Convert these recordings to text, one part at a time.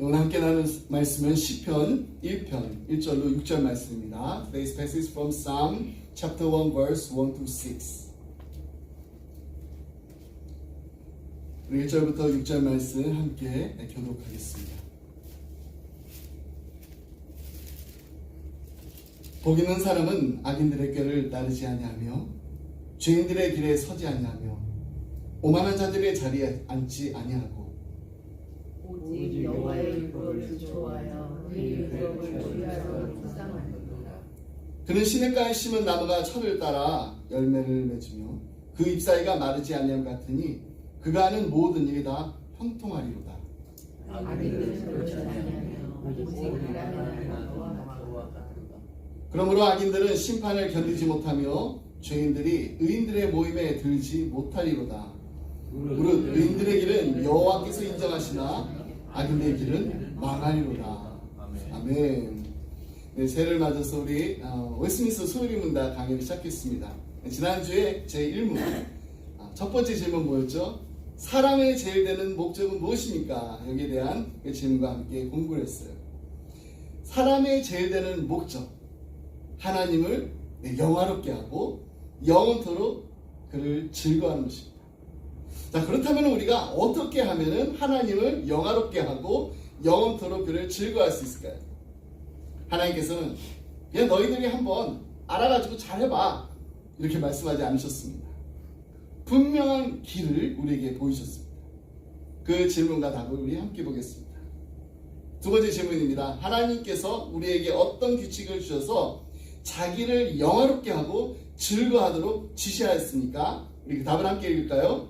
오늘 함께 나눈 말씀은 시편 1편 1절로 6절 말씀입니다. Today's passage is from Psalm chapter 1 verse 1 to 6. 우리 1절부터 6절 말씀 함께 교독하겠습니다. 복 있는 사람은 악인들의 꾀를 따르지 아니하며 죄인들의 길에 서지 아니하며 오만한 자들의 자리에 앉지 아니하고 오직 여호와의 율법을 좋아하여 그의 율법을 주의하여 묵상하는도다. 그는 시냇가에 심은 나무가 철을 따라 열매를 맺으며 그 잎사귀가 마르지 아니함 같으니 그가 하는 모든 일이 다 형통하리로다. 악인들은 그렇지 아니하며 오직 하나님과 여호와 같도다. 그러므로 악인들은 심판을 견디지 못하며 죄인들이 의인들의 모임에 들지 못하리로다. 무릇 의인들의 길은 여호와께서 인정하시나 악인들의 길은 망하리로다. 아멘. 네, 새해를 맞아서 우리 웨스트민스터 소유리문답 강의를 시작했습니다. 지난주에 제1문 첫 번째 질문 뭐였죠? 사람의 제일 되는 목적은 무엇입니까? 여기에 대한 질문과 함께 공부를 했어요. 사람의 제일 되는 목적, 하나님을 영화롭게 하고 영원토록 그를 즐거워하는 것입니다. 자, 그렇다면 우리가 어떻게 하면은 하나님을 영화롭게 하고 영원토록 그를 즐거워할 수 있을까요? 하나님께서는 그냥 너희들이 한번 알아가지고 잘해봐 이렇게 말씀하지 않으셨습니다. 분명한 길을 우리에게 보이셨습니다. 그 질문과 답을 우리 함께 보겠습니다. 두 번째 질문입니다. 하나님께서 우리에게 어떤 규칙을 주셔서 자기를 영화롭게 하고 즐거워하도록 지시하였습니까? 우리 그 답을 함께 읽을까요?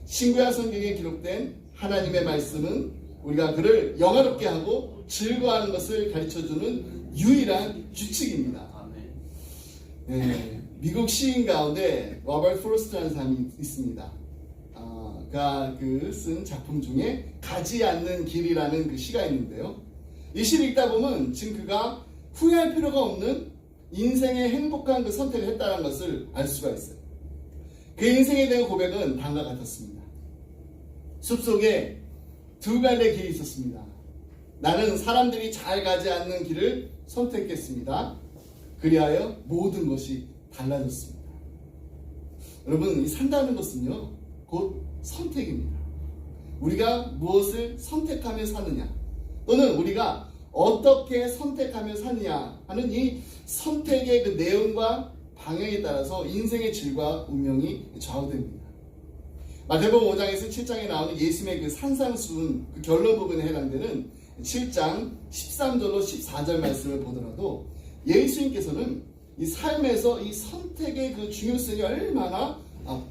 신구약 성경에 기록된 하나님의 말씀은 우리가 그를 영화롭게 하고 즐거워하는 것을 가르쳐주는 유일한 규칙입니다. 네, 미국 시인 가운데 로버트 프로스트라는 사람이 있습니다. 그가 쓴 작품 중에 가지 않는 길이라는 그 시가 있는데요. 이 시를 읽다 보면 지금 그가 후회할 필요가 없는 인생의 행복한 그 선택을 했다는 것을 알 수가 있어요. 그 인생에 대한 고백은 다음과 같았습니다. 숲속에 두 갈래 길이 있었습니다. 나는 사람들이 잘 가지 않는 길을 선택했습니다. 그리하여 모든 것이 달라졌습니다. 여러분, 이 산다는 것은요, 곧 선택입니다. 우리가 무엇을 선택하며 사느냐, 또는 우리가 어떻게 선택하며 사느냐 하는 이 선택의 그 내용과 방향에 따라서 인생의 질과 운명이 좌우됩니다. 마태복음 5장에서 7장에 나오는 예수님의 그 산상수훈 그 결론 부분에 해당되는 7장 13절로 14절 말씀을 보더라도 예수님께서는 이 삶에서 이 선택의 그 중요성이 얼마나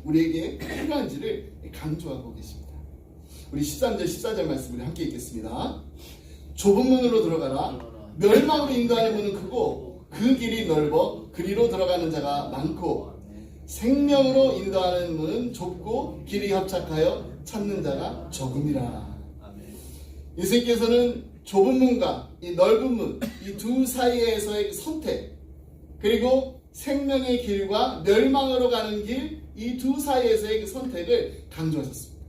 우리에게 필요한지를 강조하고 계십니다. 우리 13절 14절 말씀을 함께 읽겠습니다. 좁은 문으로 들어가라. 멸망으로 인도하는 문은 크고 그 길이 넓어 그리로 들어가는 자가 많고 생명으로 인도하는 문은 좁고 길이 협착하여 찾는 자가 적음이라. 예수님께서는 좁은 문과 이 넓은 문, 이 두 사이에서의 선택, 그리고 생명의 길과 멸망으로 가는 길, 이 두 사이에서의 그 선택을 강조하셨습니다.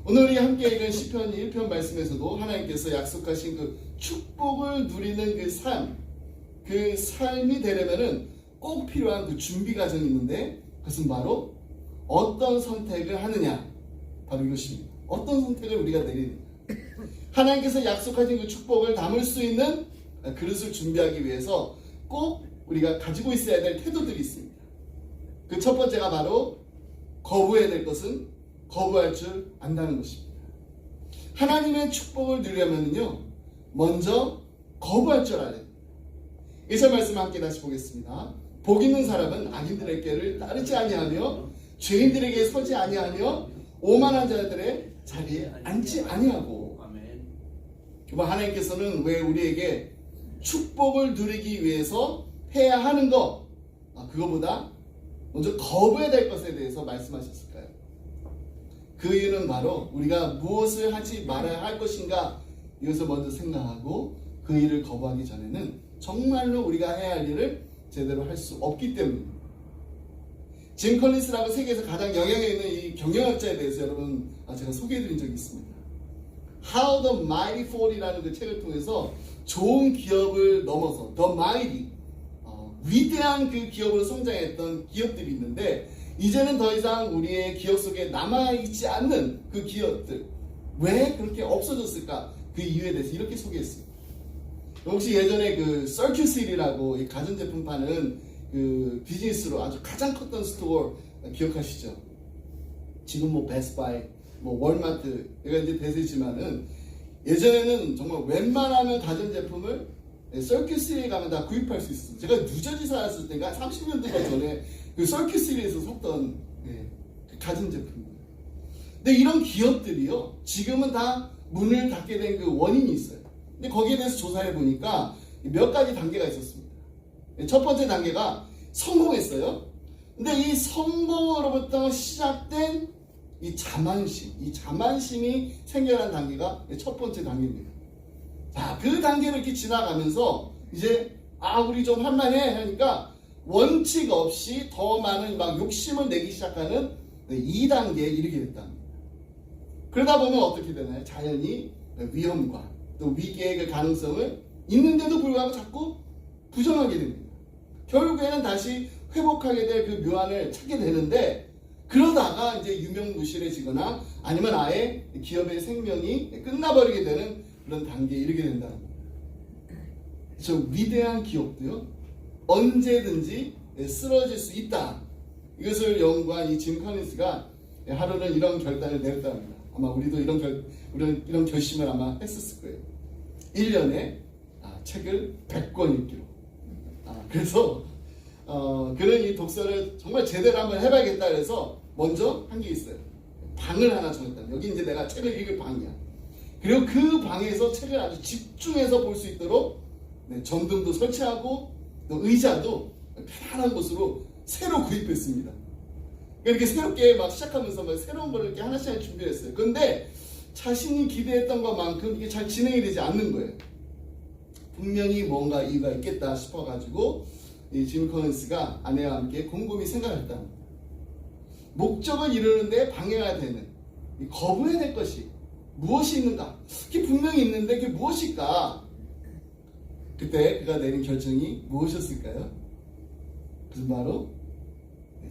오늘 우리 함께 읽은 시편 1편 말씀에서도 하나님께서 약속하신 그 축복을 누리는 그 삶이 되려면은 꼭 필요한 그 준비 과정이 있는데 그것은 바로 어떤 선택을 하느냐, 바로 이것입니다. 어떤 선택을 우리가 내리느냐. 하나님께서 약속하신 그 축복을 담을 수 있는 그릇을 준비하기 위해서 꼭 우리가 가지고 있어야 될 태도들이 있습니다. 그 첫 번째가 바로 거부해야 될 것은 거부할 줄 안다는 것입니다. 하나님의 축복을 누리려면요, 먼저 거부할 줄 알아야 됩니다. 1절 말씀 함께 다시 보겠습니다. 복 있는 사람은 악인들의 꾀를 따르지 아니하며 죄인들에게 서지 아니하며 오만한 자들의 자리에 앉지 아니하고. 그럼 하나님께서는 왜 우리에게 축복을 누리기 위해서 해야 하는 것, 그거보다 먼저 거부해야 될 것에 대해서 말씀하셨을까요? 그 이유는 바로 우리가 무엇을 하지 말아야 할 것인가, 이것을 먼저 생각하고 그 일을 거부하기 전에는 정말로 우리가 해야 할 일을 제대로 할 수 없기 때문입니다. 짐 컬린스라고 세계에서 가장 영향력 있는 이 경영학자에 대해서 여러분 제가 소개해드린 적이 있습니다. How the Mighty Fall이라는 그 책을 통해서 좋은 기업을 넘어서 The Mighty, 위대한 그 기업으로 성장했던 기업들이 있는데 이제는 더 이상 우리의 기억 속에 남아있지 않는 그 기업들, 왜 그렇게 없어졌을까? 그 이유에 대해서 이렇게 소개했습니다. 혹시 예전에 그 서큐시티라고 가전제품 파는 그 비즈니스로 아주 가장 컸던 스토어 기억하시죠? 지금 뭐 베스트바이, 뭐 월마트가 이제 대세지만은 예전에는 정말 웬만하면 가전제품을 서큐시티에 가면 다 구입할 수 있었어요. 제가 뉴저지 살았을 때가 30년도가 전에 그 서큐시티에서 샀던 그 가전제품이에요. 근데 이런 기업들이요, 지금은 다 문을 닫게 된 그 원인이 있어요. 근데 거기에 대해서 조사해 보니까 몇 가지 단계가 있었습니다. 첫 번째 단계가 성공했어요. 근데 이 성공으로부터 시작된 이 자만심이 생겨난 단계가 첫 번째 단계입니다. 자, 그 단계를 이렇게 지나가면서 이제 우리 좀 할만해 하니까 원칙 없이 더 많은 막 욕심을 내기 시작하는 2단계에 이르게 됐답니다. 그러다 보면 어떻게 되나요? 자연히 위험과 또 위기의 그 가능성을 있는데도 불구하고 자꾸 부정하게 됩니다. 결국에는 다시 회복하게 될 그 묘안을 찾게 되는데 그러다가 이제 유명무실해지거나 아니면 아예 기업의 생명이 끝나버리게 되는 그런 단계에 이르게 된다는 겁니다. 저 위대한 기업도요, 언제든지 쓰러질 수 있다. 이것을 연구한 이 짐 커린스가 하루는 이런 결단을 내렸답니다. 아마 우리도 이런 결심을 아마 했었을 거예요. 1년에 책을 100권 읽기로. 그래서 그는 이 독서를 정말 제대로 한번 해봐야겠다 그래서 먼저 한 게 있어요. 방을 하나 정했다. 여기 이제 내가 책을 읽을 방이야. 그리고 그 방에서 책을 아주 집중해서 볼 수 있도록 전등도 설치하고 또 의자도 편안한 곳으로 새로 구입했습니다. 이렇게 새롭게 막 시작하면서 막 새로운 걸 이렇게 하나씩 준비했어요. 그런데 자신이 기대했던 것만큼 이게 잘 진행이 되지 않는 거예요. 분명히 뭔가 이유가 있겠다 싶어가지고 이 짐 커린스가 아내와 함께 곰곰이 생각했다. 목적을 이루는데 방해가 되는, 거부해야 될 것이 무엇이 있는가? 그게 분명히 있는데 그게 무엇일까? 그때 그가 내린 결정이 무엇이었을까요? 그것은 바로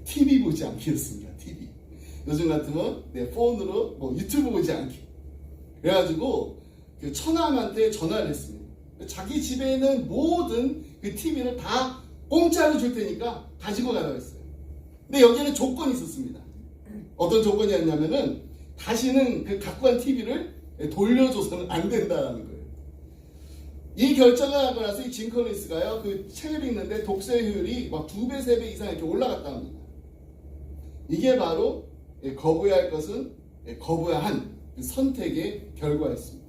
TV 보지 않기였습니다. TV. 요즘 같으면 내 폰으로 뭐 유튜브 보지 않기. 그래가지고 그 처남한테 전화를 했습니다. 자기 집에 있는 모든 그 TV를 다 공짜로 줄 테니까 가지고 가라고 했어요. 근데 여기에는 조건이 있었습니다. 어떤 조건이었냐면은 다시는 그 갖고 간 TV를 돌려줘서는 안 된다라는 거예요. 이 결정을 하고 나서 이 짐 커린스가요, 그 책을 읽는데 독서 효율이 막 2배, 3배 이상 이렇게 올라갔다 합니다. 이게 바로 거부해야 할 것은 거부해야 한 선택의 결과였습니다.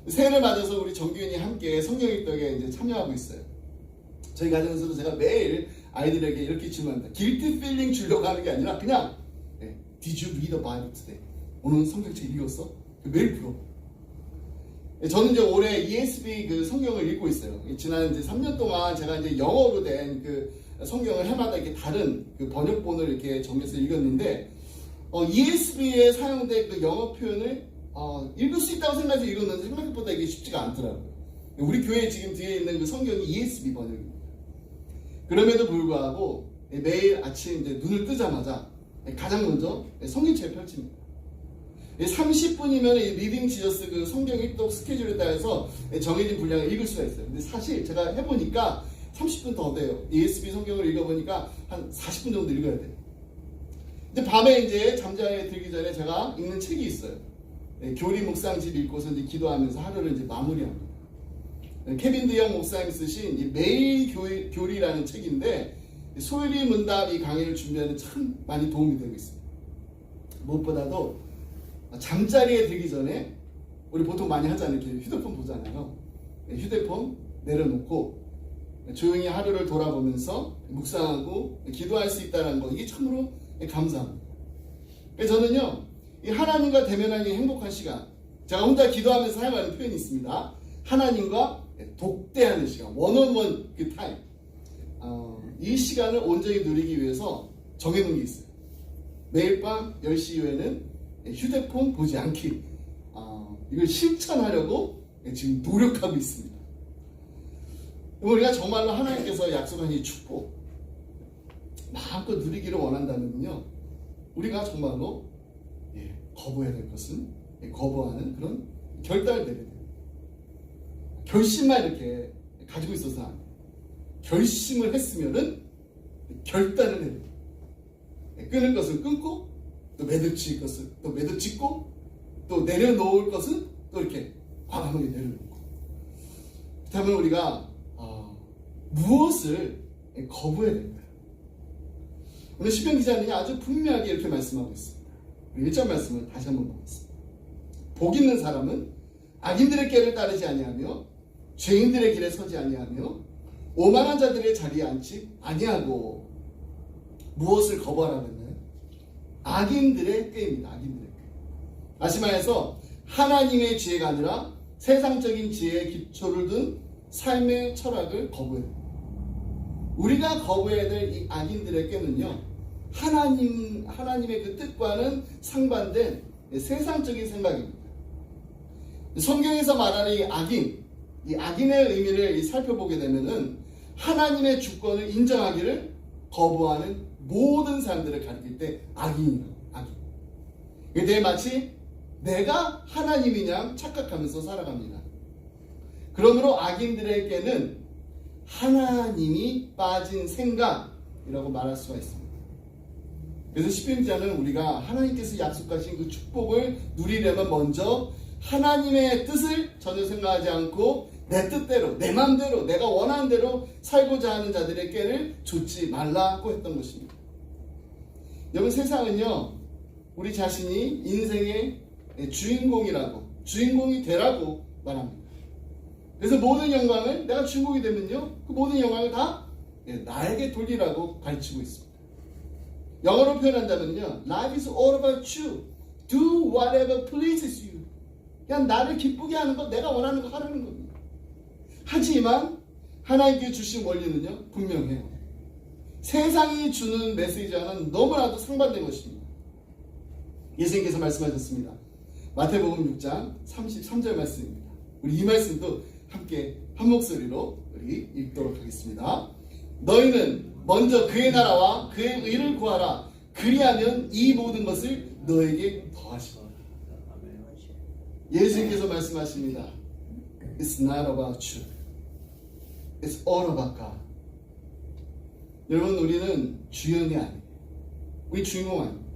새해를 맞아서 우리 정규인이 함께 성경 읽덕에 이제 참여하고 있어요. 저희 가정에서도 제가 매일 아이들에게 이렇게 질문합니다. guilty feeling 주려고 하는 게 아니라 그냥 Did you read the Bible today? 오늘 성경책 읽었어? 매일 풀어. 저는 이제 올해 ESV 그 성경을 읽고 있어요. 지난 이제 3년 동안 제가 이제 영어로 된 그 성경을 해마다 이렇게 다른 그 번역본을 이렇게 정해서 읽었는데 ESV에 사용된 그 영어 표현을 읽을 수 있다고 생각해서 읽었는데 생각보다 이게 쉽지가 않더라고요. 우리 교회 지금 뒤에 있는 그 성경이 ESV 번역입니다. 그럼에도 불구하고 매일 아침 이제 눈을 뜨자마자 가장 먼저 성경책을 펼칩니다. 30분이면 리딩 지저스 그 성경 읽독 스케줄에 따라서 정해진 분량을 읽을 수가 있어요. 근데 사실 제가 해보니까 30분 더 돼요. ESV 성경을 읽어보니까 한 40분 정도 읽어야 돼요. 근데 밤에 이제 잠자리에 들기 전에 제가 읽는 책이 있어요. 교리 묵상집 읽고서 이제 기도하면서 하루를 이제 마무리합니다. 케빈 드영 목사님 쓰신 매일 교리라는 책인데 소율이 문답 이 강의를 준비하는 참 많이 도움이 되고 있습니다. 무엇보다도 잠자리에 들기 전에 우리 보통 많이 하잖아요. 이렇게 휴대폰 보잖아요. 휴대폰 내려놓고 조용히 하루를 돌아보면서 묵상하고 기도할 수 있다는 거, 이게 참으로 감사합니다. 그래서 저는요, 이 하나님과 대면하는 행복한 시간, 제가 혼자 기도하면서 사용하는 표현이 있습니다. 하나님과 독대하는 시간, 원온원 그 타임. 이 시간을 온전히 누리기 위해서 정해놓은 게 있어요. 매일 밤 10시 이후에는 휴대폰 보지 않기. 이걸 실천하려고 지금 노력하고 있습니다. 우리가 정말로 하나님께서 약속한 이 축복 마음껏 누리기를 원한다면요, 우리가 정말로 거부해야 될 것은 거부하는 그런 결단을 내려야 돼요. 결심만 이렇게 가지고 있어서는 안 돼요. 결심을 했으면은 결단을 해야 돼요. 끊을 것은 끊고, 또 매듭질 것은 또 매듭짓고, 또 내려놓을 것은 또 이렇게 과감하게 내려놓고. 그렇다면 우리가 무엇을 거부해야 될까요? 오늘 시편 기자님이 아주 분명하게 이렇게 말씀하고 있습니다. 1절 말씀을 다시 한번 보겠습니다. 복 있는 사람은 악인들의 길을 따르지 아니하며 죄인들의 길에 서지 아니하며 오만한 자들의 자리에 앉지 아니하고. 무엇을 거부하라고 했나요? 악인들의 꾀입니다. 악인들의 꾀. 다시 말해서 하나님의 지혜가 아니라 세상적인 지혜에 기초를 둔 삶의 철학을 거부해야 됩니다. 우리가 거부해야 될 이 악인들의 꾀는요, 하나님의 그 뜻과는 상반된 세상적인 생각입니다. 성경에서 말하는 이 악인의 의미를 살펴보게 되면은 하나님의 주권을 인정하기를 거부하는 모든 사람들을 가리킬 때 악인이라고. 악인. 그때 마치 내가 하나님이냐 착각하면서 살아갑니다. 그러므로 악인들에게는 하나님이 빠진 생각이라고 말할 수가 있습니다. 그래서 시편자는 우리가 하나님께서 약속하신 그 축복을 누리려면 먼저 하나님의 뜻을 전혀 생각하지 않고 내 뜻대로, 내 마음대로, 내가 원하는 대로 살고자 하는 자들의 꾀를 좇지 말라고 했던 것입니다. 여러분, 세상은요, 우리 자신이 인생의 주인공이 되라고 말합니다. 그래서 모든 영광을, 내가 주인공이 되면요, 그 모든 영광을 다 나에게 돌리라고 가르치고 있습니다. 영어로 표현한다면요, Life is all about you. Do whatever pleases you. 그냥 나를 기쁘게 하는 것, 내가 원하는 거 하라는 겁니다. 하지만 하나님께 주신 원리는요, 분명해요. 세상이 주는 메시지와는 너무나도 상반된 것입니다. 예수님께서 말씀하셨습니다. 마태복음 6장 33절 말씀입니다. 우리 이 말씀도 함께 한 목소리로 우리 읽도록 하겠습니다. 너희는 먼저 그의 나라와 그의 의를 구하라. 그리하면 이 모든 것을 너에게 더하시리라. 예수님께서 말씀하십니다. It's not about you. It's all about God. 여러분, 우리는 주연이 아니에요. 우리 주인공 아닙니다.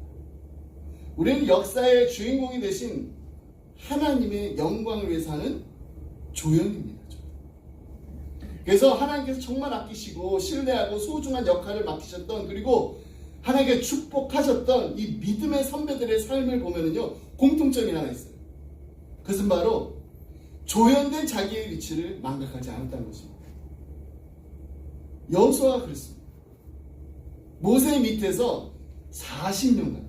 우리는 역사의 주인공이 되신 하나님의 영광을 위해서 하는 조연입니다. 그래서 하나님께서 정말 아끼시고 신뢰하고 소중한 역할을 맡기셨던, 그리고 하나님께 축복하셨던 이 믿음의 선배들의 삶을 보면은요, 공통점이 하나 있어요. 그것은 바로 조연된 자기의 위치를 망각하지 않았다는 것입니다. 여호수아가 그랬습니다. 모세 밑에서 40년간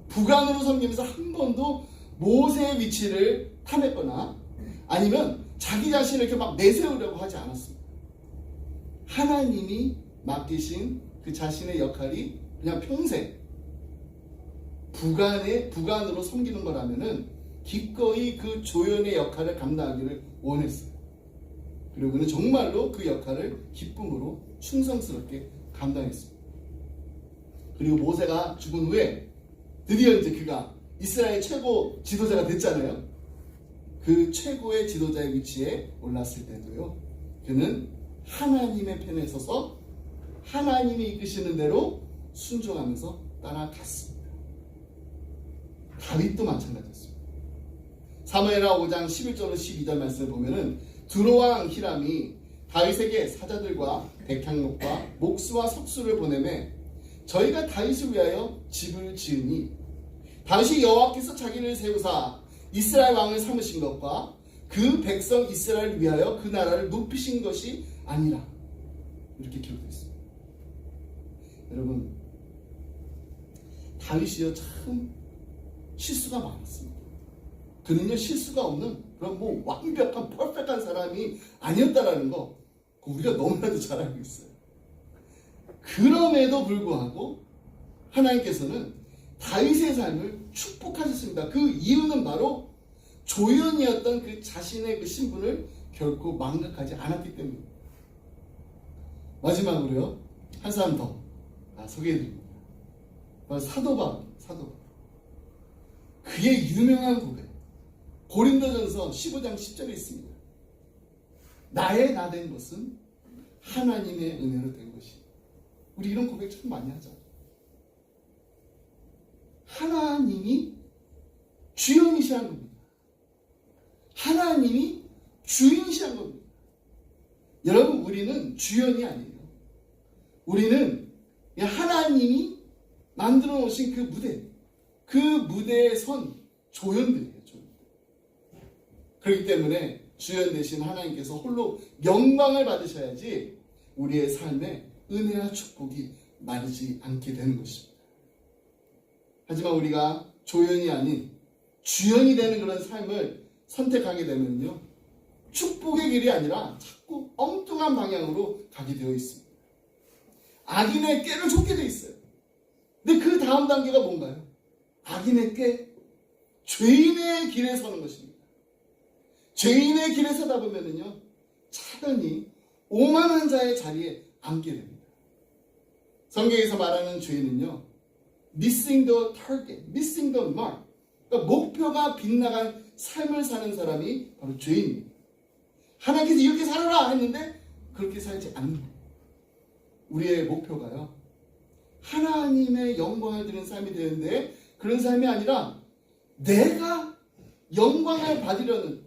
북한으로 섬기면서 한 번도 모세의 위치를 탐했거나 아니면 자기 자신을 이렇게 막 내세우려고 하지 않았습니다. 하나님이 맡기신 그 자신의 역할이 그냥 평생 북한으로 섬기는 거라면은 기꺼이 그 조연의 역할을 감당하기를 원했어요. 그리고 그는 정말로 그 역할을 기쁨으로 충성스럽게 감당했습니다. 그리고 모세가 죽은 후에 드디어 이제 그가 이스라엘 최고 지도자가 됐잖아요. 그 최고의 지도자의 위치에 올랐을 때도요, 그는 하나님의 편에 서서 하나님이 이끄시는 대로 순종하면서 따라갔습니다. 다윗도 마찬가지였습니다. 사무엘하 5장 11절로 12절 말씀을 보면은 두로왕 히람이 다윗에게 사자들과 백향목과 목수와 석수를 보내매 저희가 다윗을 위하여 집을 지으니 다윗이 여호와께서 자기를 세우사 이스라엘 왕을 삼으신 것과 그 백성 이스라엘을 위하여 그 나라를 높이신 것이 아니라, 이렇게 기록되어 있습니다. 여러분, 다윗이요 참 실수가 많았습니다. 그는요 실수가 없는 그런 뭐 완벽한 퍼펙트한 사람이 아니었다라는 거 우리가 너무나도 잘 알고 있어요. 그럼에도 불구하고 하나님께서는 다윗의 삶을 축복하셨습니다. 그 이유는 바로 조연이었던 그 자신의 그 신분을 결코 망각하지 않았기 때문입니다. 마지막으로요, 한 사람 더 소개해드립니다. 바로 사도 바울. 그의 유명한 고백, 고린도전서 15장 10절에 있습니다. 나의 나 된 것은 하나님의 은혜로 된 것이. 우리 이런 고백 참 많이 하죠. 하나님이 주연이시한 겁니다. 하나님이 주인이시한 겁니다. 여러분, 우리는 주연이 아니에요. 우리는 하나님이 만들어 놓으신 그 무대에 선 조연들이에요. 그렇기 때문에 주연 되신 하나님께서 홀로 영광을 받으셔야지 우리의 삶에 은혜와 축복이 마르지 않게 되는 것입니다. 하지만 우리가 조연이 아닌 주연이 되는 그런 삶을 선택하게 되면요, 축복의 길이 아니라 자꾸 엉뚱한 방향으로 가게 되어 있습니다. 악인의 꾀를 쫓게 되어 있어요. 근데 그 다음 단계가 뭔가요? 악인의 꾀, 죄인의 길에 서는 것입니다. 죄인의 길에 서다 보면은요, 차근히 오만한 자의 자리에 앉게 됩니다. 성경에서 말하는 죄인은요, missing the target, missing the mark. 그러니까 목표가 빗나간 삶을 사는 사람이 바로 죄인입니다. 하나님께서 이렇게 살아라 했는데 그렇게 살지 않는 거예요. 우리의 목표가요, 하나님의 영광을 드리는 삶이 되는데 그런 삶이 아니라 내가 영광을 받으려는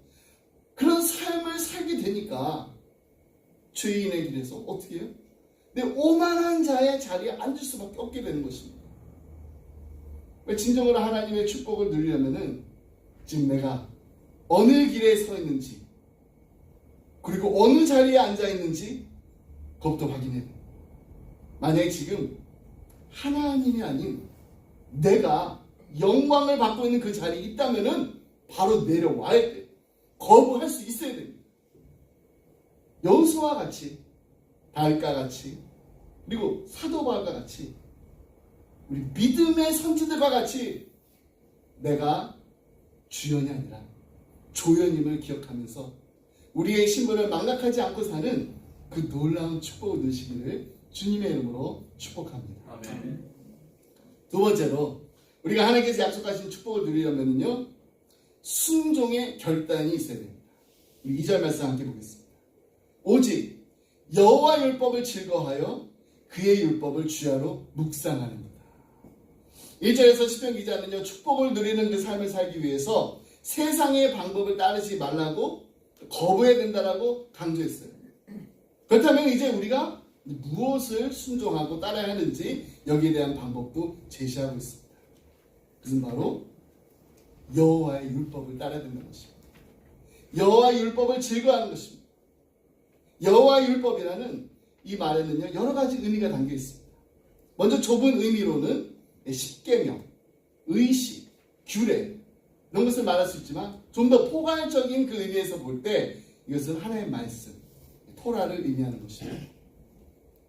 그런 삶을 살게 되니까 죄인의 길에서 어떻게 해요? 내 오만한 자의 자리에 앉을 수밖에 없게 되는 것입니다. 진정으로 하나님의 축복을 누리려면은 지금 내가 어느 길에 서 있는지, 그리고 어느 자리에 앉아 있는지 그것도 확인해야 돼요. 만약에 지금 하나님이 아닌 내가 영광을 받고 있는 그 자리에 있다면은 바로 내려와야 돼요. 거부할 수 있어야 됩니다. 여호수아와 같이, 다윗과 같이, 그리고 사도 바울과 같이, 우리 믿음의 선지들과 같이 내가 주연이 아니라 조연임을 기억하면서 우리의 신분을 망각하지 않고 사는 그 놀라운 축복을 누리시기를 주님의 이름으로 축복합니다. 아멘. 두 번째로, 우리가 하나님께서 약속하신 축복을 누리려면요, 순종의 결단이 있어야 됩니다. 2절 말씀 함께 보겠습니다. 오직 여호와 율법을 즐거워하여 그의 율법을 주야로 묵상하는도다. 1절에서 시편 기자는요, 축복을 누리는 그 삶을 살기 위해서 세상의 방법을 따르지 말라고, 거부해야 된다라고 강조했어요. 그렇다면 이제 우리가 무엇을 순종하고 따라야 하는지 여기에 대한 방법도 제시하고 있습니다. 그것은 바로 여호와의 율법을 따라야 된다는 것입니다. 여호와의 율법을 즐거워하는 것입니다. 여호와의 율법이라는 이 말에는요, 여러 가지 의미가 담겨 있습니다. 먼저 좁은 의미로는 십계명, 의식, 규례 이런 것을 말할 수 있지만, 좀 더 포괄적인 그 의미에서 볼 때 이것은 하나님의 말씀, 토라를 의미하는 것입니다.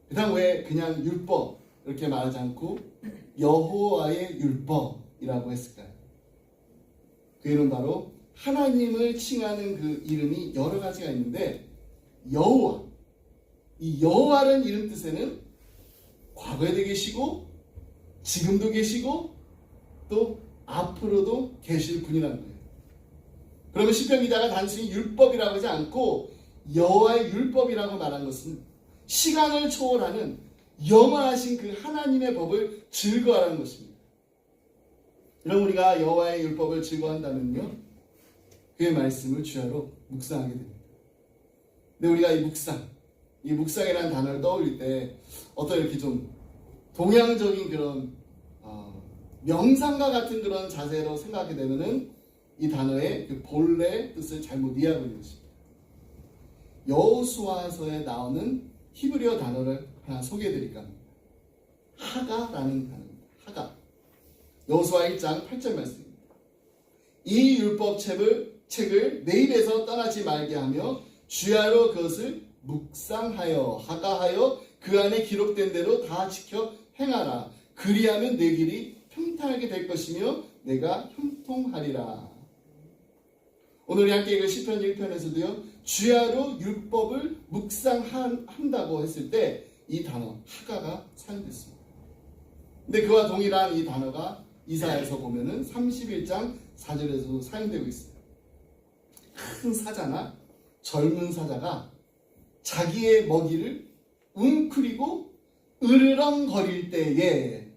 그 다음 왜 그냥 율법 이렇게 말하지 않고 여호와의 율법이라고 했을까요? 그 이름 바로 하나님을 칭하는 그 이름이 여러 가지가 있는데, 여호와, 이 여호와라는 이름 뜻에는 과거에도 계시고 지금도 계시고 또 앞으로도 계실 분이라는 거예요. 그러면 시편 기자가 단순히 율법이라고 하지 않고 여호와의 율법이라고 말한 것은 시간을 초월하는 영원하신 그 하나님의 법을 즐거워하는 것입니다. 그럼 우리가 여호와의 율법을 즐거워한다면요, 그의 말씀을 주야로 묵상하게 됩니다. 근데 우리가 이 묵상이라는 단어를 떠올릴 때 어떤 이렇게 좀 동양적인 그런 명상과 같은 그런 자세로 생각하게 되면은 이 단어의 그 본래 뜻을 잘못 이해하고 있는 것입니다. 여호수아서에 나오는 히브리어 단어를 하나 소개해 드릴까 합니다. 하가라는 단어입니다. 하가. 여호수아 1장 8절 말씀입니다. 이 율법책을 내 입에서 떠나지 말게 하며 주야로 그것을 묵상하여, 하가하여 그 안에 기록된 대로 다 지켜 행하라. 그리하면 내 길이 평탄하게 될 것이며 내가 형통하리라. 오늘 우리 함께 읽은 시편 1편에서도요. 주야로 율법을 묵상한다고 했을 때 이 단어 하가가 사용됐습니다. 근데 그와 동일한 이 단어가 이사야에서 보면은 31장 4절에서도 사용되고 있어요. 큰 사자나 젊은 사자가 자기의 먹이를 웅크리고 으르렁거릴 때에,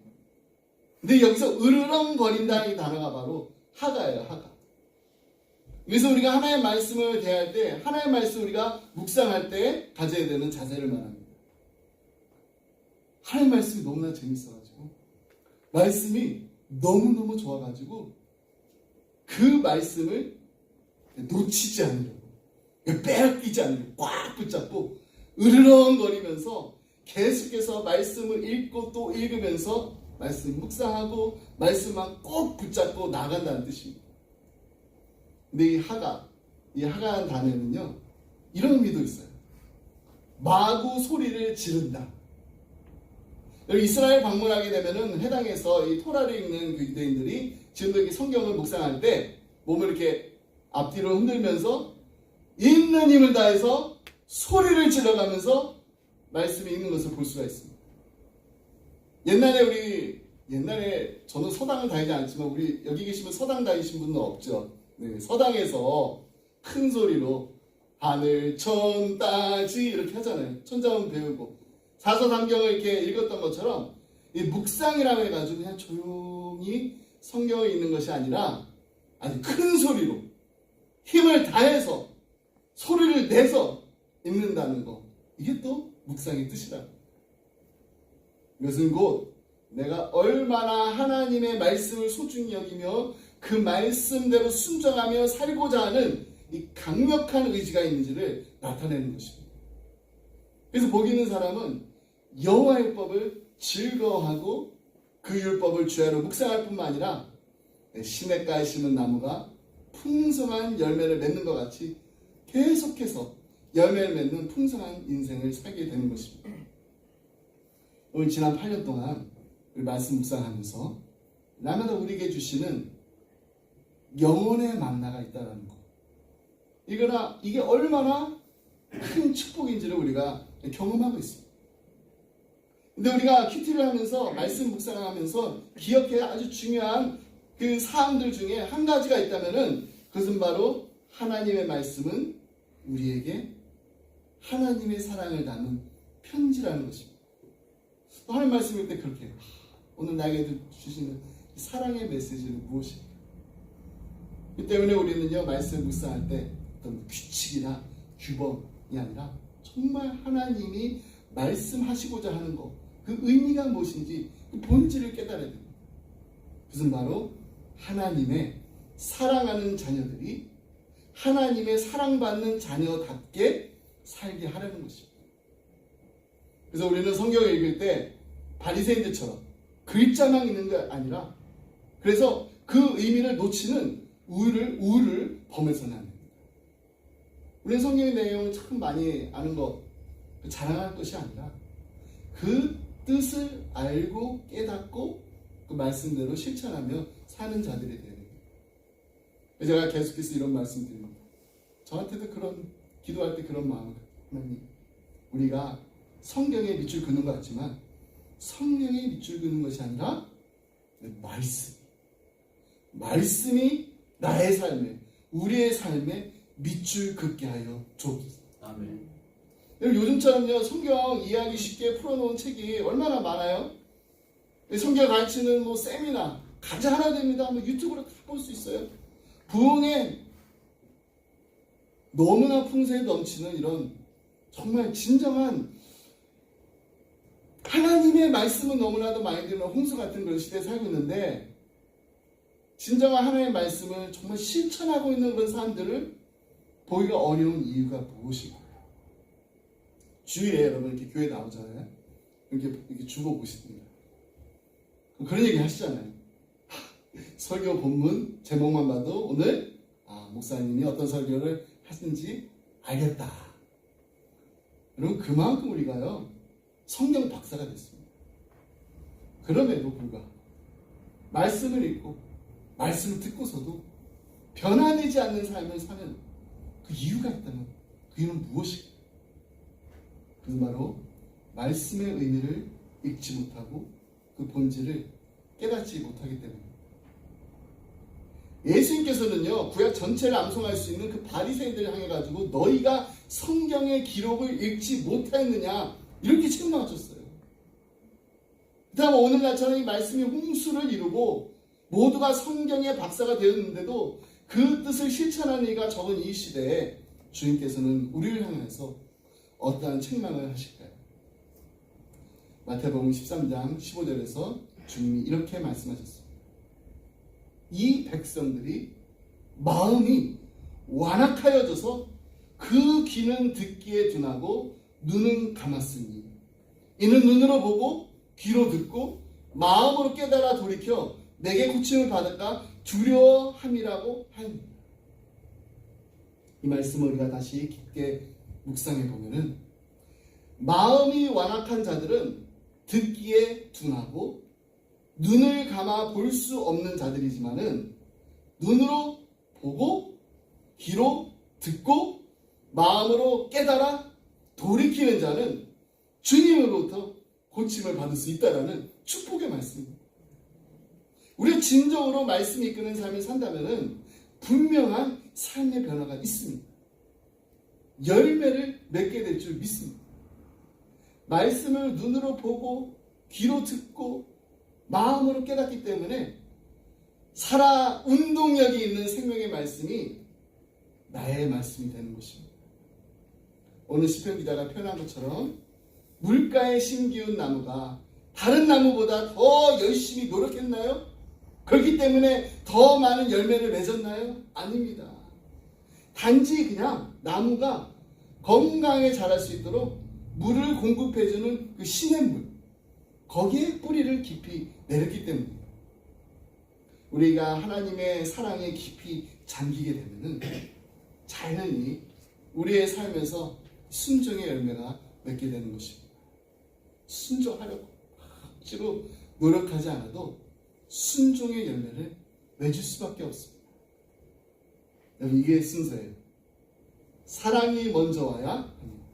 근데 여기서 으르렁거린다는 이 단어가 바로 하가예요. 하가. 그래서 우리가 하나님의 말씀을 대할 때, 하나님의 말씀 우리가 묵상할 때 가져야 되는 자세를 말합니다. 하나님의 말씀이 너무나 재밌어가지고, 말씀이 너무너무 좋아가지고 그 말씀을 놓치지 않으려고, 빼앗기지 않으려고 꽉 붙잡고 으르렁거리면서 계속해서 말씀을 읽고 또 읽으면서 말씀 묵상하고 말씀만 꼭 붙잡고 나간다는 뜻입니다. 근데 이 하가한 단어에는요, 이런 의미도 있어요. 마구 소리를 지른다. 이스라엘 방문하게 되면은 해당에서 이 토라를 읽는 그 유대인들이 지금도 이렇게 성경을 묵상할 때 몸을 이렇게 앞뒤로 흔들면서 있는 힘을 다해서 소리를 질러가면서 말씀이 읽는 것을 볼 수가 있습니다. 옛날에 저는 서당을 다니지 않지만 우리 여기 계시면 서당 다니신 분은 없죠. 네, 서당에서 큰 소리로 하늘 천 따지 이렇게 하잖아요. 천자문 배우고 사서담경을 이렇게 읽었던 것처럼 이 묵상이라고 해가지고 그냥 조용히 성경을 읽는 것이 아니라 아주 큰 소리로 힘을 다해서 소리를 내서 읽는다는 거, 이게 또 묵상의 뜻이다. 이것은 곧 내가 얼마나 하나님의 말씀을 소중히 여기며 그 말씀대로 순종하며 살고자 하는 이 강력한 의지가 있는지를 나타내는 것입니다. 그래서 복 있는 사람은 여호와의 율법을 즐거워하고 그 율법을 주야로 묵상할 뿐만 아니라 시냇가에 심은 나무가 풍성한 열매를 맺는 것 같이 계속해서 열매를 맺는 풍성한 인생을 살게 되는 것입니다. 오늘 지난 8년 동안 우리 말씀 묵상하면서 날마다 우리에게 주시는 영혼의 만나가 있다는 것, 이게 얼마나 큰 축복인지를 우리가 경험하고 있습니다. 근데 우리가 큐티를 하면서 말씀 묵상을 하면서 기억해야 아주 중요한 그 사항들 중에 한 가지가 있다면은 그것은 바로 하나님의 말씀은 우리에게 하나님의 사랑을 담은 편지라는 것입니다. 또 하나님 말씀일 때 그렇게 오늘 나에게 주시는 사랑의 메시지는 무엇일까? 그 때문에 우리는요, 말씀 묵상할 때 어떤 규칙이나 규범이 아니라 정말 하나님이 말씀하시고자 하는 것, 그 의미가 무엇인지 그 본질을 깨달아야 됩니다. 그것은 바로 하나님의 사랑하는 자녀들이 하나님의 사랑받는 자녀답게 살게 하라는 것입니다. 그래서 우리는 성경을 읽을 때 바리새인들처럼 글자만 읽는 게 아니라, 그래서 그 의미를 놓치는 우를 범해서는 안 됩니다. 우리는 성경의 내용을 참 많이 아는 것, 자랑할 것이 아니라 그 뜻을 알고 깨닫고 그 말씀대로 실천하며 사는 자들이 되어야 됩니다. 제가 계속해서 이런 말씀 드립니다. 저한테도 그런, 기도할 때 그런 마음을 갖고, 하나님, 우리가 성경에 밑줄 긋는 것 같지만 성경에 밑줄 긋는 것이 아니라 말씀이 나의 삶에, 우리의 삶에 밑줄 긋게 하여 주옵소서. 아멘. 요즘처럼요, 성경 이해하기 쉽게 풀어놓은 책이 얼마나 많아요? 성경 가르치는 뭐 세미나 가지 하나 됩니다. 뭐 유튜브로 다 볼 수 있어요. 부흥에 너무나 풍성에 넘치는 이런 정말 진정한 하나님의 말씀은 너무나도 많이 들리는 홍수 같은 그런 시대에 살고 있는데, 진정한 하나님의 말씀을 정말 실천하고 있는 그런 사람들을 보기가 어려운 이유가 무엇일까요? 주일에 여러분 이렇게 교회 나오잖아요. 이렇게 주보 보십니다. 그런 얘기 하시잖아요. 설교 본문 제목만 봐도 오늘 목사님이 어떤 설교를 하시는지 알겠다. 여러분, 그만큼 우리가요 성경 박사가 됐습니다. 그럼에도 불구하고 말씀을 읽고 말씀을 듣고서도 변화되지 않는 삶을 사는 그 이유가 있다면 그 이유는 무엇일까? 그것은 바로 말씀의 의미를 읽지 못하고 그 본질을 깨닫지 못하기 때문입니다. 예수님께서는요, 구약 전체를 암송할 수 있는 그 바리새인들을 향해 가지고 너희가 성경의 기록을 읽지 못했느냐 이렇게 책망하셨어요. 그 다음 오늘날처럼 이 말씀이 홍수를 이루고 모두가 성경의 박사가 되었는데도 그 뜻을 실천하는 이가 적은 이 시대에 주님께서는 우리를 향해서 어떠한 책망을 하실까요? 마태복음 13장 15절에서 주님이 이렇게 말씀하셨습니다. 이 백성들이 마음이 완악하여져서 그 귀는 듣기에 둔하고 눈은 감았으니 이는 눈으로 보고 귀로 듣고 마음으로 깨달아 돌이켜 내게 고침을 받을까 두려워함이라고 하입니다. 이 말씀을 우리가 다시 깊게 묵상해 보면은 마음이 완악한 자들은 듣기에 둔하고 눈을 감아 볼 수 없는 자들이지만은 눈으로 보고 귀로 듣고 마음으로 깨달아 돌이키는 자는 주님으로부터 고침을 받을 수 있다라는 축복의 말씀입니다. 우리가 진정으로 말씀이 이끄는 삶을 산다면은 분명한 삶의 변화가 있습니다. 열매를 맺게 될 줄 믿습니다. 말씀을 눈으로 보고 귀로 듣고 마음으로 깨닫기 때문에 살아 운동력이 있는 생명의 말씀이 나의 말씀이 되는 것입니다. 오늘 시편 기자가 표현한 것처럼 물가에 심기운 나무가 다른 나무보다 더 열심히 노력했나요? 그렇기 때문에 더 많은 열매를 맺었나요? 아닙니다. 단지 그냥 나무가 건강하게 자랄 수 있도록 물을 공급해주는 그 시냇물, 거기에 뿌리를 깊이 내렸기 때문입니다. 우리가 하나님의 사랑에 깊이 잠기게 되면은 자연히 우리의 삶에서 순종의 열매가 맺게 되는 것입니다. 순종하려고 억지로 노력하지 않아도 순종의 열매를 맺을 수밖에 없습니다. 여러분, 이게 순서예요. 사랑이 먼저 와야 합니다.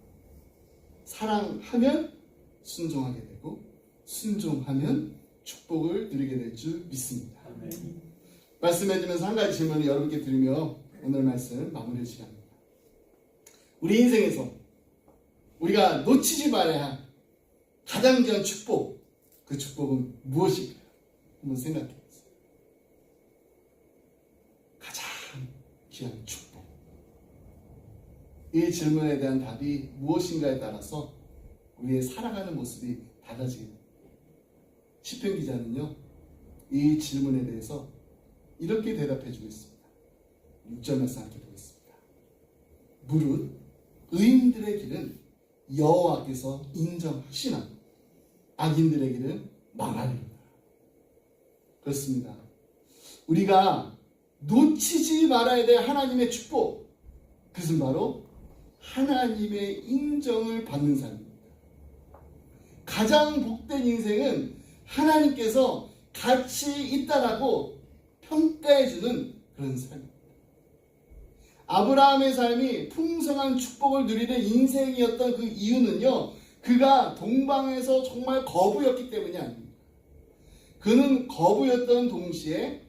사랑하면 순종하게 되고 순종하면 축복을 누리게 될 줄 믿습니다. 말씀해주면서 한 가지 질문을 여러분께 드리며 오늘 말씀 마무리할 시간입니다. 우리 인생에서 우리가 놓치지 말아야 할 가장 귀한 축복, 그 축복은 무엇일까요? 한번 생각해 보세요. 가장 귀한 축복. 이 질문에 대한 답이 무엇인가에 따라서 우리의 살아가는 모습이 달라지게 됩니다. 시편 기자는요, 이 질문에 대해서 이렇게 대답해 주고 있습니다. 6절 말씀 함께 보겠습니다. 무릇 의인들의 길은 여호와께서 인정하시나 악인들의 길은 망하리로다. 그렇습니다. 우리가 놓치지 말아야 될 하나님의 축복, 그것은 바로 하나님의 인정을 받는 삶입니다. 가장 복된 인생은 하나님께서 가치 있다라고 평가해주는 그런 삶입니다. 아브라함의 삶이 풍성한 축복을 누리는 인생이었던 그 이유는요, 그가 동방에서 정말 거부였기 때문이 아닙니다. 그는 거부였던 동시에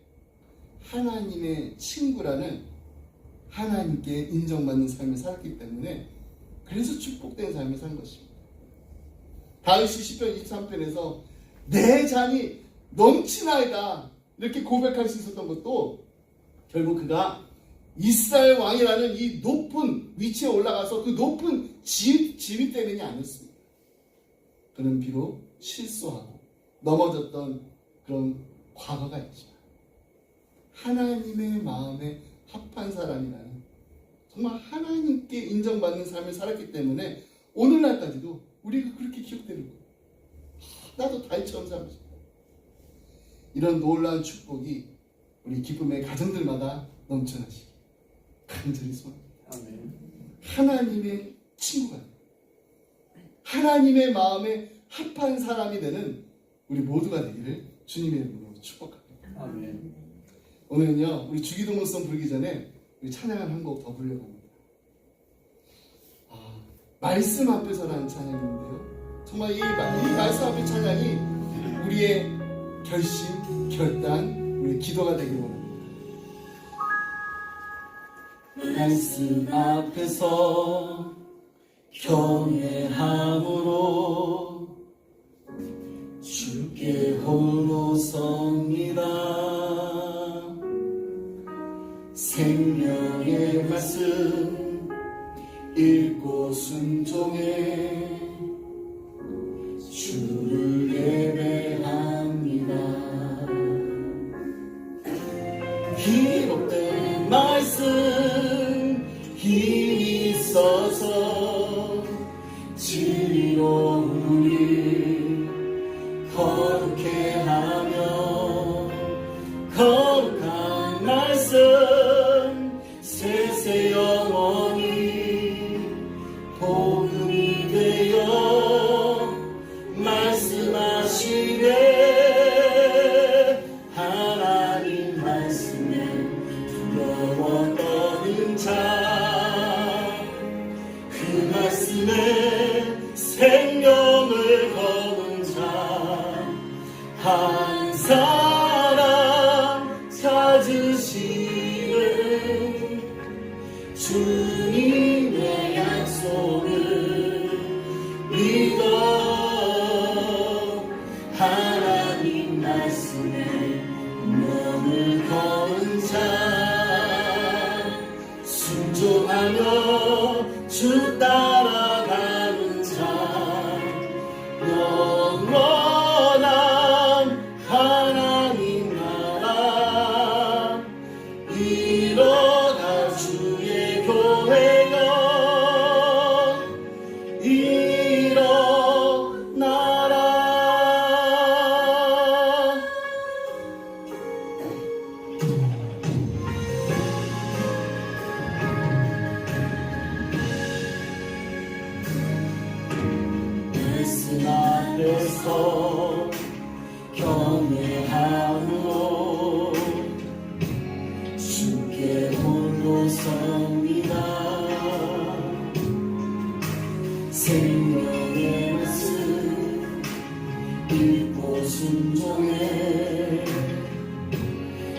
하나님의 친구라는 하나님께 인정받는 삶을 살았기 때문에 그래서 축복된 삶을 산 것입니다. 다윗이 시편 23편에서 내 잔이 넘치나이다 이렇게 고백할 수 있었던 것도 결국 그가 이스라엘 왕이라는 이 높은 위치에 올라가서 그 높은 지위 때문이 아니었습니다. 그는 비록 실수하고 넘어졌던 그런 과거가 있지만 하나님의 마음에 합한 사람이라는 정말 하나님께 인정받는 삶을 살았기 때문에 오늘날까지도 우리가 그렇게 기억되는 거예요. 나도 다윗처럼 살고 싶다. 이런 놀라운 축복이 우리 기쁨의 가정들마다 넘쳐나시기 간절히 소원합니다. 하나님의 친구가 되고 하나님의 마음에 합한 사람이 되는 우리 모두가 되기를 주님의 이름으로 축복합니다. 아멘. 오늘은요 우리 주기도문송 부르기 전에 우리 찬양을 한 곡 더 부르려고 합니다. 말씀 앞에서라는 찬양인데요, 정말 이 말씀 앞에 찬양이 우리의 결심, 결단, 우리의 기도가 되길 원합니다. 말씀 앞에서 경외함으로 주께 홀로 섭니다. 생명의 말씀 읽고 순종해 주를 예배합니다. 기록된 말씀 힘이 있어서 진리로 우리 거룩해 하며 거룩한 말씀 세세 영원히 복음이 되어 말씀하시네. 하나님 말씀에 두려워 떠는 자, 그 말씀에 생명을 거둔 자, 한 사람 찾으시는 주님의 약속을 믿어. 하나님 말씀에 명을 거는 자, 순종하며 주 따라가는 자, 영원한 하나님 나라 일어나 주의 교회여 일어나라. 말씀 앞에서 경외함으로 주께 홀로 섭니다. 생명의 말씀 읽고 순종해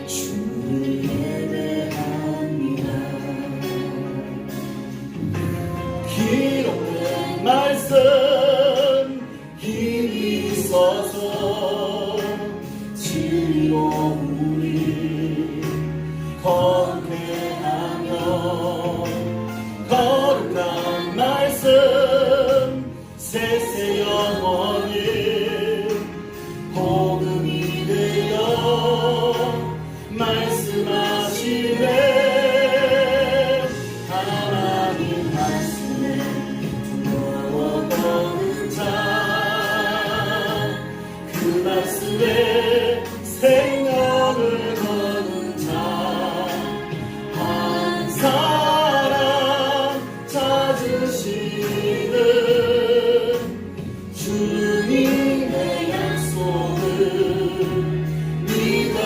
주를 예배합니다. 기록된 말씀 힘이 있어서 진리로 우리 거룩해 하며 거룩한 말씀 세세 영원히 복음이 되어 말씀하시네. 하나님 말씀에 두려워 떠는 자, 그 말씀에 생명을 거는 자, 한 사람 찾으시는 주님의 약속을 믿어.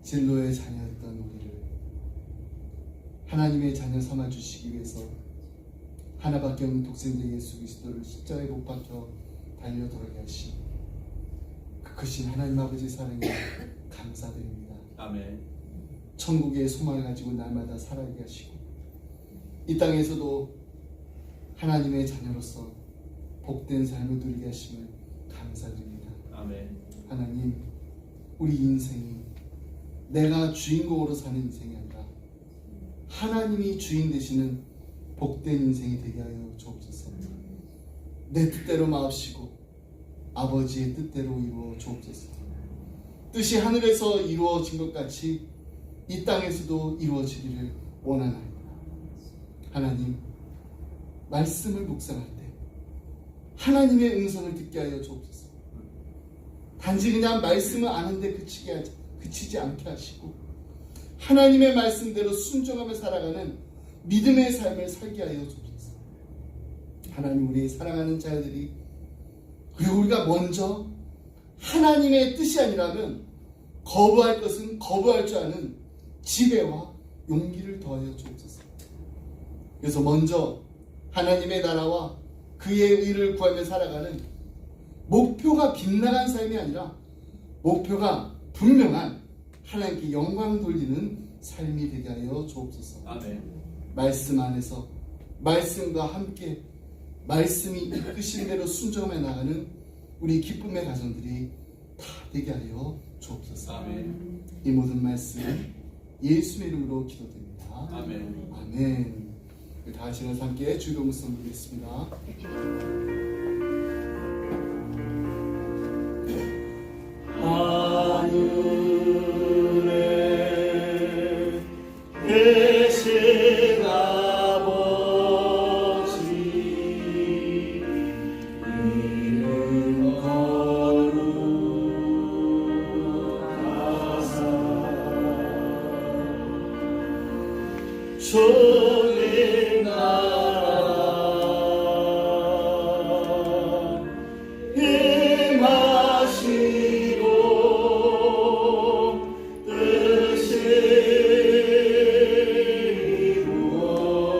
진로의 자녀였던 우리를 하나님의 자녀 삼아주시기 위해서 하나밖에 없는 독생자 예수 그리스도를 십자가에 못 박혀 달려 돌아게 하신 그 크신 하나님 아버지 사랑에 감사드립니다. 아멘. 천국의 소망을 가지고 날마다 살아가게 하시고 이 땅에서도 하나님의 자녀로서 복된 삶을 누리게 하심을 감사드립니다. 아멘. 하나님, 우리 인생이 내가 주인공으로 사는 인생이 아니라 하나님이 주인 되시는 복된 인생이 되게 하여 주옵소서. 내 뜻대로 마옵시고 아버지의 뜻대로 이루어 주옵소서. 뜻이 하늘에서 이루어진 것 같이 이 땅에서도 이루어지기를 원하나이다. 하나님, 말씀을 묵상할 때 하나님의 음성을 듣게 하여 주옵소서. 단지 그냥 말씀을 아는데 그치지 않게 하시고 하나님의 말씀대로 순종하며 살아가는 믿음의 삶을 살게 하여 주옵소서. 하나님, 우리 사랑하는 자녀들이 그리고 우리가 먼저 하나님의 뜻이 아니라면 거부할 것은 거부할 줄 아는 지혜와 용기를 더하여 주옵소서. 그래서 먼저 하나님의 나라와 그의 의를 구하며 살아가는 목표가 빗나간 삶이 아니라 목표가 분명한 하나님께 영광 돌리는 삶이 되게 하여 주옵소서. 아멘. 말씀 안에서 말씀과 함께 말씀이 이끄신 대로 순종해 나가는 우리 기쁨의 가정들이 다 되게 하여 주옵소서. 아멘. 이 모든 말씀 예수의 이름으로 기도드립니다. 아멘. 아멘. 다 하시면서 함께 주의 음성 드리겠습니다. 하늘에 계신 아버지 이름 거룩하사 주님 나라 임하시고 뜻이 이루어지리라.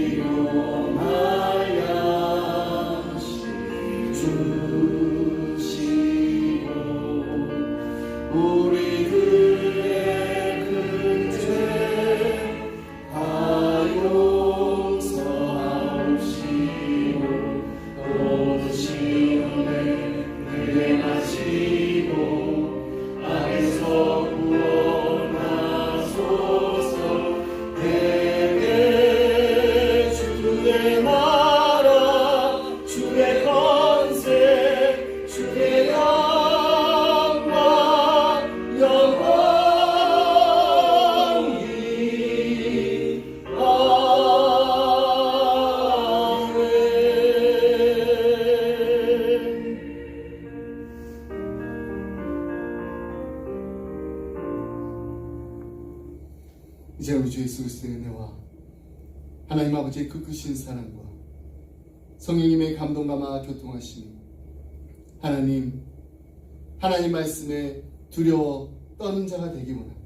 일용할 양식 주시고 우리들의 큰 죄 다 용서하옵시고 모든 시험에 능하시고 악에서 구원하소서. 내게 주의 나라 주의 권세 주의 영광 영원히 아멘. 이제 우리 주 예수 그리스도의 은혜와 하나님 아버지의 그 크신 사랑과 성령님의 감동감화 교통하심이 하나님 말씀에 두려워 떠는 자가 되기 원합니다.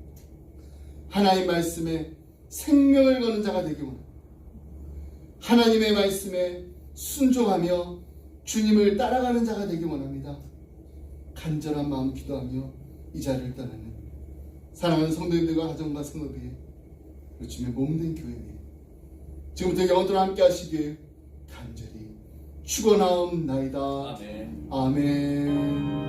하나님 말씀에 생명을 거는 자가 되기 원합니다. 하나님의 말씀에 순종하며 주님을 따라가는 자가 되기 원합니다. 간절한 마음 기도하며 이 자리를 떠나는 사랑하는 성도님들과 가정과 성도들의 주님의 몸된 교회 위에 지금부터 영원토록 함께 하시길 간절히 축원하옵나이다. 아멘. 아멘.